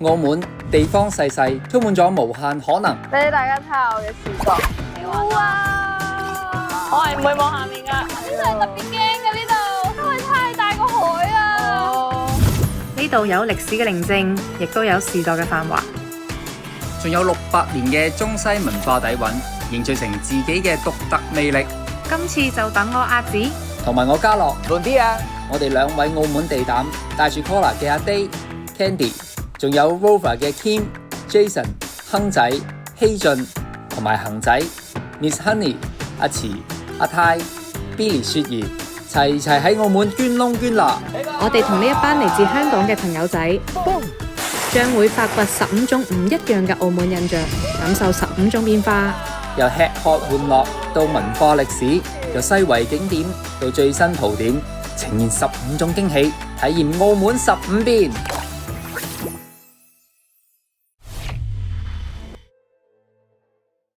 澳門地方細細，充滿咗無限可能。俾大家睇下我嘅視覺。哇！我係唔會望下面㗎。呢度係特別驚嘅，呢度因為太大個海啊。呢度有歷史嘅寧靜，亦都有時代嘅繁華，仲有600年嘅中西文化底蘊，凝聚成自己嘅獨特魅力。今次就等我阿子同埋我嘉樂，亂啲啊！我哋2位澳門地膽，帶住 Collar 嘅阿 Day、Candy， 仲有 Rover 嘅 Kim、Jason、亨仔、希俊同埋恒仔、Miss Honey、阿慈、阿泰、Billy 雪兒，齊齊喺澳門捐窿捐罅。我哋同呢一班嚟自香港嘅朋友仔，將會發掘15種唔一樣嘅澳門印象，感受15種變化。由吃喝玩樂到文化歷史，由西圍景點到最新蒲點，呈現15種驚喜，體驗澳門15變。